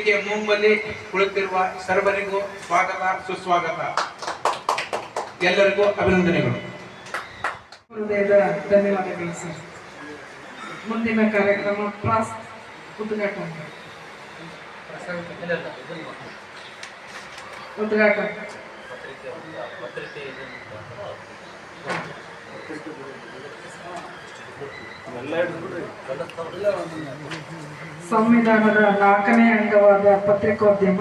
ವೇದಿಕೆ ಮುಂಬಲ್ಲಿ ಕುಳಿತಿರುವ ಸರ್ವರಿಗೂ ಸ್ವಾಗತ ಸುಸ್ವಾಗತ. ಎಲ್ಲರಿಗೂ ಅಭಿನಂದನೆಗಳು. ಹೃದಯದ ಧನ್ಯವಾದಗಳು ಸರ್. ಮುಂದಿನ ಕಾರ್ಯಕ್ರಮ ಉದ್ಘಾಟನೆ ಸಂವಿಧಾನದ 4ನೇ ಅಂಗವಾದ ಪತ್ರಿಕೋದ್ಯಮ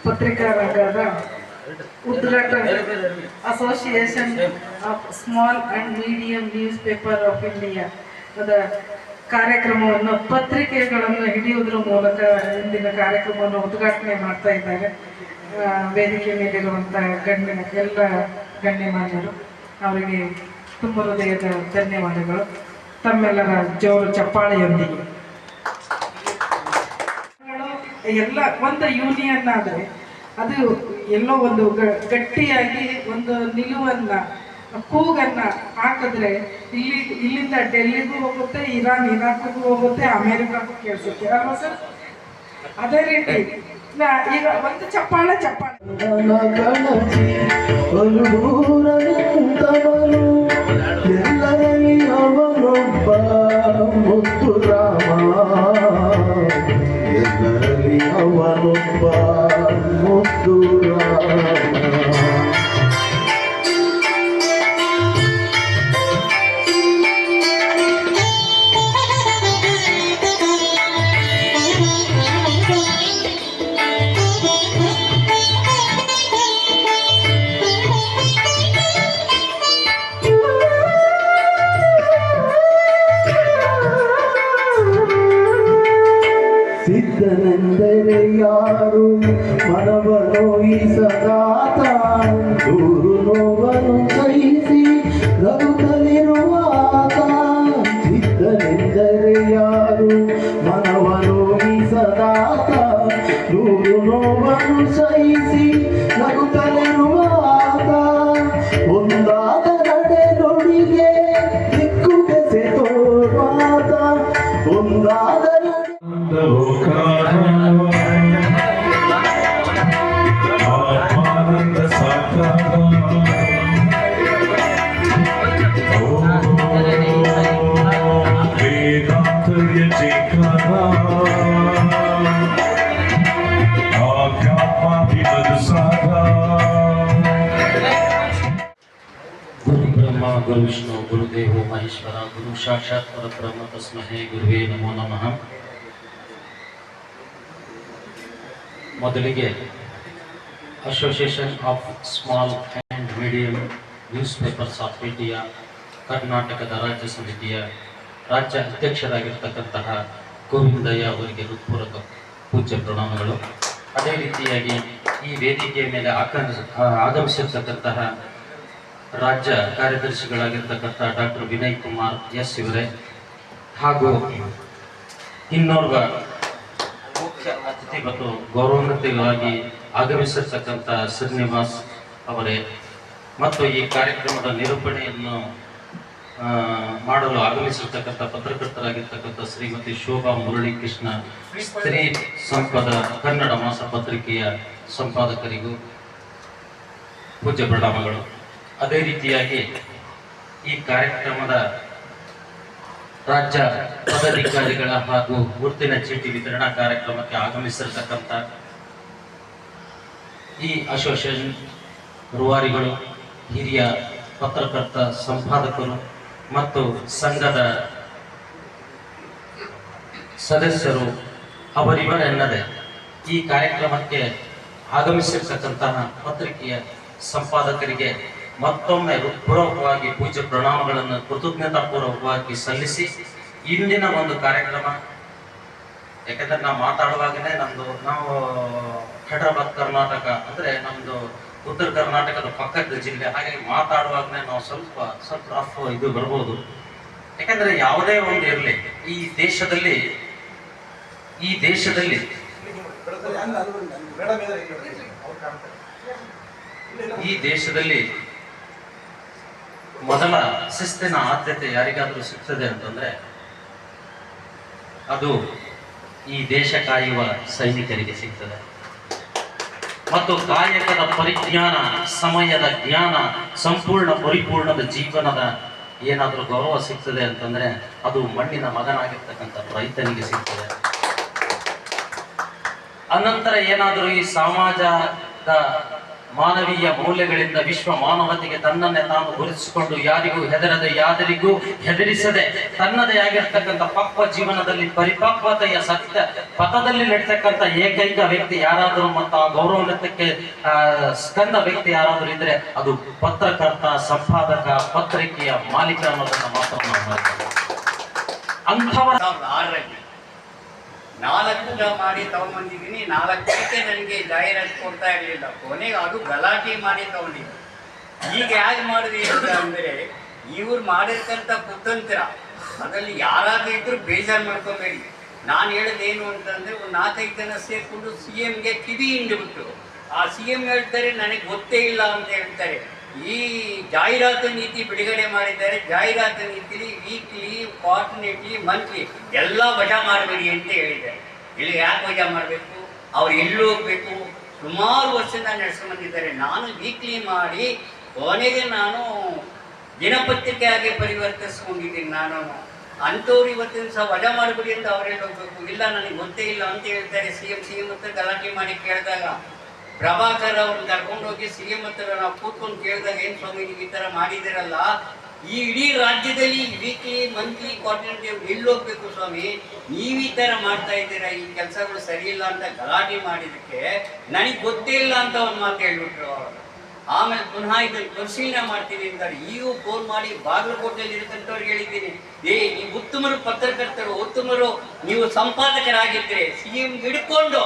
ಪತ್ರಿಕಾ ರಂಗದ ಉದ್ಘಾಟನೆ association of small and medium news paper of India ಕಾರ್ಯಕ್ರಮವನ್ನು ಪತ್ರಿಕೆಗಳನ್ನು ಹಿಡಿಯುವುದರ ಮೂಲಕ ಇಂದಿನ ಕಾರ್ಯಕ್ರಮವನ್ನು ಉದ್ಘಾಟನೆ ಮಾಡ್ತಾ ಇದ್ದಾರೆ. ವೇದಿಕೆ ಮೇಲಿರುವಂತಹ ಎಲ್ಲ ಗಣ್ಯಮಾನ್ಯರು ಅವರಿಗೆ ತುಂಬ ಹೃದಯದ ಧನ್ಯವಾದಗಳು. ತಮ್ಮೆಲ್ಲರ ಜೋರು ಚಪ್ಪಾಳೆಯೊಂದಿಗೆ ಎಲ್ಲ ಒಂದು ಯೂನಿಯನ್ ಆದರೆ ಅದು ಎಲ್ಲೋ ಒಂದು ಗಟ್ಟಿಯಾಗಿ ಒಂದು ನಿಲುವನ್ನ ಕೂಗನ್ನ ಹಾಕಿದ್ರೆ ಇಲ್ಲಿಂದ ಡೆಲ್ಲಿಗೂ ಹೋಗುತ್ತೆ, ಇರಾಕ್ಗೂ ಹೋಗುತ್ತೆ, ಅಮೆರಿಕಕ್ಕೂ ಕೇಳಿಸುತ್ತೆ ಅಲ್ವಾ ಸರ್? ಅದೇ ರೀತಿ ಈಗ ಒಂದು ಚಪ್ಪಾಳೆ ಅವನೊಬ್ಬ ಮುತ್ತು ರಾಮ, ಎಲ್ಲರಲ್ಲಿ ಅವನೊಬ್ಬ ಮುತ್ತು ರಾಮ. ಸಿದ್ಧನೆಂದರೆ ಯಾರು ಮನವನು ಈಸದಾತ, ದೂರು ನೋವನ್ನು ಸಹಿಸಿ ನಗುತ್ತಲಿರುವಾತ. ಸಿದ್ಧನೆಂದರೆ ಯಾರು ಮನವನು ಈಸದಾತ, ದೂರು ನೋವನ್ನು ಸಹಿಸಿ ನಗುತ್ತಲಿರುವಾತ. ಒಂದಾದ ನಡೆ ನುಡಿಗೆ ದಿಕ್ಕು ಬೆಸೆ ತೋರ್ವಾತ, ಒಂದಾದ ಆತ್ಮಾನಂದ ಸಾಕಾರ ವೇದಾಂತರ್ಯ ಜೇಕಾರ ಆಧ್ಯಾತ್ಮಾಭಿಮದ ಸಾಧ. ಗುರು ಬ್ರಹ್ಮ ಗುರು ವಿಷ್ಣು ಗುರುದೇವೋ ಮಹೇಶ್ವರ ಗುರು ಸಾಕ್ಷಾತ್ ಪರಬ್ರಹ್ಮ ತಸ್ಮೈ ಗುರುವೇ ನಮೋ ನಮಃ. ಮೊದಲಿಗೆ association of small and medium news papers of India ಕರ್ನಾಟಕದ ರಾಜ್ಯ ಸಮಿತಿಯ ರಾಜ್ಯ ಅಧ್ಯಕ್ಷರಾಗಿರ್ತಕ್ಕಂತಹ ಗೋವಿಂದಯ್ಯ ಅವರಿಗೆ ಹೃತ್ಪೂರ್ವಕ ಪೂಜ್ಯ ಪ್ರಣಾಮಗಳು. ಅದೇ ರೀತಿಯಾಗಿ ಈ ವೇದಿಕೆಯ ಮೇಲೆ ಆಗಮಿಸಿರ್ತಕ್ಕಂತಹ ರಾಜ್ಯ ಕಾರ್ಯದರ್ಶಿಗಳಾಗಿರ್ತಕ್ಕಂಥ ಡಾಕ್ಟರ್ ವಿನಯ್ ಕುಮಾರ್ ಎಸ್ ಇವರೇ, ಹಾಗೂ ಇನ್ನೋರ್ವ ಮುಖ್ಯ ಅತಿಥಿ ಮತ್ತು ಗೌರವಾನ್ವಿತವಾಗಿ ಆಗಮಿಸಿರ್ತಕ್ಕಂಥ ಶ್ರೀನಿವಾಸ್ ಅವರೇ, ಮತ್ತು ಈ ಕಾರ್ಯಕ್ರಮದ ನಿರೂಪಣೆಯನ್ನು ಮಾಡಲು ಆಗಮಿಸಿರ್ತಕ್ಕಂಥ ಪತ್ರಕರ್ತರಾಗಿರ್ತಕ್ಕಂಥ ಶ್ರೀಮತಿ ಶೋಭಾ ಮುರಳೀಕೃಷ್ಣ, ಸ್ತ್ರೀ ಸಂಪದ ಕನ್ನಡ ಮಾಸ ಪತ್ರಿಕೆಯ ಸಂಪಾದಕರಿಗೂ ಪೂಜ್ಯ ಪ್ರಣಾಮಗಳು. ಅದೇ ರೀತಿಯಾಗಿ ಈ ಕಾರ್ಯಕ್ರಮದ ರಾಜ್ಯ ಪದಾಧಿಕಾರಿಗಳ ಹಾಗೂ ಗುರುತಿನ ಚೀಟಿ ವಿತರಣಾ ಕಾರ್ಯಕ್ರಮಕ್ಕೆ ಆಗಮಿಸಿರ್ತಕ್ಕಂಥ ಈ ಅಸೋಸಿಯೇಷನ್ ರೂವಾರಿಗಳು, ಹಿರಿಯ ಪತ್ರಕರ್ತ ಸಂಪಾದಕರು ಮತ್ತು ಸಂಘದ ಸದಸ್ಯರು ಅವರಿವರೆನ್ನದೇ ಈ ಕಾರ್ಯಕ್ರಮಕ್ಕೆ ಆಗಮಿಸಿರ್ತಕ್ಕಂತಹ ಪತ್ರಿಕೆಯ ಸಂಪಾದಕರಿಗೆ ಮತ್ತೊಮ್ಮೆ ಹೃತ್ಪೂರ್ವಕವಾಗಿ ಪೂಜ್ಯ ಪ್ರಣಾಮಗಳನ್ನು ಕೃತಜ್ಞತಾಪೂರ್ವಕವಾಗಿ ಸಲ್ಲಿಸಿ, ಇಂದಿನ ಒಂದು ಕಾರ್ಯಕ್ರಮ, ಯಾಕಂದ್ರೆ ನಾವು ಮಾತಾಡುವಾಗನೇ ನಾವು ಹೈದರಾಬಾದ್ ಕರ್ನಾಟಕ ಅಂದರೆ ನಮ್ಮದು ಉತ್ತರ ಕರ್ನಾಟಕದ ಪಕ್ಕದ ಜಿಲ್ಲೆ, ಹಾಗಾಗಿ ಮಾತಾಡುವಾಗನೇ ನಾವು ಸ್ವಲ್ಪ ರಫ್ ಇದು ಬರ್ಬೋದು. ಯಾಕಂದ್ರೆ ಯಾವುದೇ ಒಂದು ಇರಲಿ, ಈ ದೇಶದಲ್ಲಿ ಮೊದಲ ಶಿಸ್ತಿನ ಆದ್ಯತೆ ಯಾರಿಗಾದ್ರೂ ಸಿಗ್ತದೆ ಅಂತಂದ್ರೆ ಅದು ಈ ದೇಶ ಕಾಯುವ ಸೈನಿಕರಿಗೆ ಸಿಗ್ತದೆ. ಮತ್ತು ಕಾಯಕದ ಪರಿಜ್ಞಾನ, ಸಮಯದ ಜ್ಞಾನ, ಸಂಪೂರ್ಣ ಪರಿಪೂರ್ಣದ ಜೀವನದ ಏನಾದರೂ ಗೌರವ ಸಿಗ್ತದೆ ಅಂತಂದ್ರೆ ಅದು ಮಣ್ಣಿನ ಮಗನಾಗಿರ್ತಕ್ಕಂಥ ರೈತನಿಗೆ ಸಿಗ್ತದೆ. ಅನಂತರ ಏನಾದರೂ ಈ ಸಮಾಜದ ಮಾನವೀಯ ಮೌಲ್ಯಗಳಿಂದ ವಿಶ್ವ ಮಾನವತೆಗೆ ತನ್ನನ್ನೇ ತಾನು ಗುರುತಿಸಿಕೊಂಡು ಯಾರಿಗೂ ಹೆದರದೆ ಯಾರಿಗೂ ಹೆದರಿಸದೆ ತನ್ನದೇ ಆಗಿರ್ತಕ್ಕಂಥ ಪಕ್ವ ಜೀವನದಲ್ಲಿ ಪರಿಪಕ್ವತೆಯ ಸತ್ಯ ಪಥದಲ್ಲಿ ನಡೀತಕ್ಕಂಥ ಏಕೈಕ ವ್ಯಕ್ತಿ ಯಾರಾದರೂ ಮತ್ತು ಆ ಗೌರವಾನ್ವಿತಕ್ಕೆ ಸ್ಕಂದ ವ್ಯಕ್ತಿ ಯಾರಾದರೂ ಇದ್ರೆ ಅದು ಪತ್ರಕರ್ತ, ಸಂಪಾದಕ, ಪತ್ರಿಕೆಯ ಮಾಲೀಕ ಅನ್ನೋದನ್ನ ಮಾತ್ರ ನಾವು ಮಾಡ್ತೇವೆ. ಅಂಥವರ 2006ರಲ್ಲಿ 4 ಮಾಡಿ ತಗೊಂಡ್ಬಂದಿದ್ದೀನಿ. 4ಕ್ಕೆ ನನಗೆ ಜಾಹೀರಾತು ಕೊಡ್ತಾ ಇರಲಿಲ್ಲ. ಕೊನೆಗೆ ಅದು ಗಲಾಟೆ ಮಾಡಿ ತಗೊಂಡಿದ್ದೆ. ಈಗ ಹೇಗೆ ಮಾಡಿದೆ ಅಂತ ಅಂದರೆ, ಇವ್ರು ಮಾಡಿರ್ತಂಥ ಕುತಂತ್ರ ಅದರಲ್ಲಿ ಯಾರಾದ್ರೂ ಇದ್ರು ಬೇಜಾರು ಮಾಡ್ಕೋಬೇಡಿ. ನಾನು ಹೇಳೋದೇನು ಅಂತಂದರೆ, ಒಂದು 4-5 ಜನ ಸೇರಿಕೊಂಡು CMಗೆ ಕಿವಿ ಹಿಂಡಿಬಿಟ್ಟು ಆ CM ಹೇಳ್ತಾರೆ ನನಗೆ ಗೊತ್ತೇ ಇಲ್ಲ ಅಂತ ಹೇಳ್ತಾರೆ. ಈ ಜಾಹೀರಾತು ನೀತಿ ಬಿಡುಗಡೆ ಮಾಡಿದ್ದಾರೆ. ಜಾಹೀರಾತು ನೀತಿಲಿ ವೀಕ್ಲಿ, ಕ್ವಾರ್ಟರ್ಲಿ, ಮಂತ್ಲಿ ಎಲ್ಲ ವಜಾ ಮಾಡಬೇಡಿ ಅಂತ ಹೇಳಿದ್ದಾರೆ. ಇಲ್ಲಿ ಯಾಕೆ ವಜಾ ಮಾಡಬೇಕು? ಅವ್ರು ಎಲ್ಲಿ ಹೋಗ್ಬೇಕು? ಸುಮಾರು ವರ್ಷದಿಂದ ನಡೆಸ್ಕೊಂಡು ಬಂದಿದ್ದಾರೆ. ನಾನು ವೀಕ್ಲಿ ಮಾಡಿ ಕೊನೆಗೆ ನಾನು ದಿನಪತ್ರಿಕೆ ಆಗಿ ಪರಿವರ್ತಿಸ್ಕೊಂಡಿದ್ದೀನಿ. ನಾನು ಅಂಥವ್ರು ಇವತ್ತಿನ ಸಹ ವಜಾ ಮಾಡಬೇಡಿ ಅಂತ ಅವ್ರು ಹೋಗ್ಬೇಕು. ಇಲ್ಲ ನನಗೆ ಗೊತ್ತೇ ಇಲ್ಲ ಅಂತ ಹೇಳ್ತಾರೆ. CM ಹತ್ರ ಗಲಾಟೆ ಮಾಡಿ ಕೇಳಿದಾಗ ಪ್ರಭಾಕರ್ ಅವ್ರನ್ನ ಕರ್ಕೊಂಡೋಗಿ CM ಹತ್ರ ನಾವು ಕೂತ್ಕೊಂಡು ಕೇಳಿದಾಗ, ಏನು ಸ್ವಾಮಿ ನೀವು ಈ ಥರ ಮಾಡಿದಿರಲ್ಲ, ಈ ಇಡೀ ರಾಜ್ಯದಲ್ಲಿ ವೀಕ್ಲಿ, ಮಂತ್ಲಿ, ಕ್ವಾರ್ಟರ್ಲಿ ಎಲ್ಲಿ ಹೋಗ್ಬೇಕು ಸ್ವಾಮಿ, ನೀವು ಈ ಥರ ಮಾಡ್ತಾ ಇದ್ದೀರಾ, ಈ ಕೆಲಸಗಳು ಸರಿ ಇಲ್ಲ ಅಂತ ಗಲಾಟೆ ಮಾಡಿದ್ದಕ್ಕೆ ನನಗೆ ಗೊತ್ತೇ ಇಲ್ಲ ಅಂತ ಒಂದು ಮಾತು ಹೇಳ್ಬಿಟ್ರು ಅವರು. ಆಮೇಲೆ ಪುನಃ ಇದನ್ನು ಪರಿಶೀಲನೆ ಮಾಡ್ತೀನಿ ಅಂತಾರೆ. ಈಗ ಫೋನ್ ಮಾಡಿ ಬಾಗಲಕೋಟೆಯಲ್ಲಿ ಇರತಕ್ಕಂಥವ್ರಿಗೆ ಹೇಳಿದ್ದೀನಿ, ನೀವು ಉತ್ತಮರು ಪತ್ರಕರ್ತರು, ಉತ್ತಮರು ನೀವು ಸಂಪಾದಕರಾಗಿದ್ದರೆ CM ಹಿಡ್ಕೊಂಡು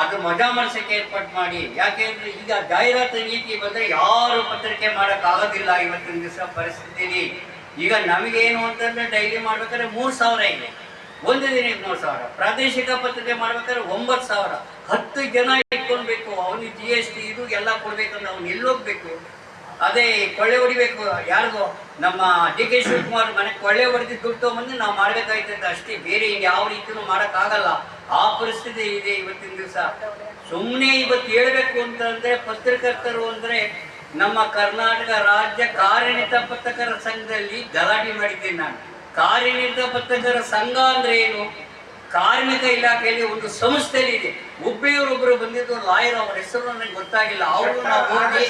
ಅದು ಮಜಾ ಮಾಡಿಸೋಕ್ಕೆ ಏರ್ಪಾಟ್ ಮಾಡಿ. ಯಾಕೆಂದ್ರೆ ಈಗ ಜಾಹೀರಾತು ನೀತಿ ಬಂದರೆ ಯಾರು ಪತ್ರಿಕೆ ಮಾಡೋಕ್ಕಾಗೋದಿಲ್ಲ ಇವತ್ತಿನ ದಿವಸ ಪರಿಸ್ಥಿತಿಲಿ. ಈಗ ನಮಗೇನು ಅಂತಂದರೆ ಡೈಲಿ ಮಾಡ್ಬೇಕಾದ್ರೆ 3,000 ಇದೆ, ಒಂದು ದಿನಕ್ಕೆ 3,000. ಪ್ರಾದೇಶಿಕ ಪತ್ರಿಕೆ ಮಾಡ್ಬೇಕಾದ್ರೆ 9,000. 10 ಜನ ಇಟ್ಕೊಳ್ಬೇಕು. ಅವನಿಗೆ GST ಇದು ಎಲ್ಲ ಕೊಡ್ಬೇಕಂದ್ರೆ ಅವ್ನು ಎಲ್ಲೋಗ್ಬೇಕು? ಅದೇ ಕೊಳ್ಳೆ ಹೊಡಿಬೇಕು ಯಾರಿಗೋ. ನಮ್ಮ DK ಶಿವಕುಮಾರ್ ಮನೆಗೆ ಕೊಳ್ಳೆ ಹೊಡೆದು ದುಡ್ಡು ತೊಗೊಂಬಂದು ನಾವು ಮಾಡಬೇಕಾಯ್ತಂತ ಅಷ್ಟೇ, ಬೇರೆ ಯಾವ ರೀತಿಯೂ ಮಾಡೋಕ್ಕಾಗಲ್ಲ. ಆ ಪರಿಸ್ಥಿತಿ ಇದೆ ಇವತ್ತಿನ ದಿವಸ. ಸುಮ್ಮನೆ ಇವತ್ತು ಹೇಳಬೇಕು ಅಂತಂದರೆ, ಪತ್ರಕರ್ತರು ಅಂದರೆ ನಮ್ಮ ಕರ್ನಾಟಕ ರಾಜ್ಯ ಕಾರ್ಯನಿರತ ಪತ್ರಕರ್ತರ ಸಂಘದಲ್ಲಿ ಗಲಾಟೆ ಮಾಡಿದ್ದೀನಿ ನಾನು. ಕಾರ್ಯನಿರತ ಪತ್ರಕರ್ತರ ಸಂಘ ಅಂದರೆ ಏನು? ಕಾರ್ಮಿಕ ಇಲಾಖೆಯಲ್ಲಿ ಒಂದು ಸಂಸ್ಥೆಯಲ್ಲಿ ಇದೆ. ಒಬ್ಬರು ಬಂದಿದ್ದು ಲಾಯರ್, ಅವರ ಹೆಸರು ನನಗೆ ಗೊತ್ತಾಗಿಲ್ಲ. ಅವರು ನಾವು ಹೋಗಿ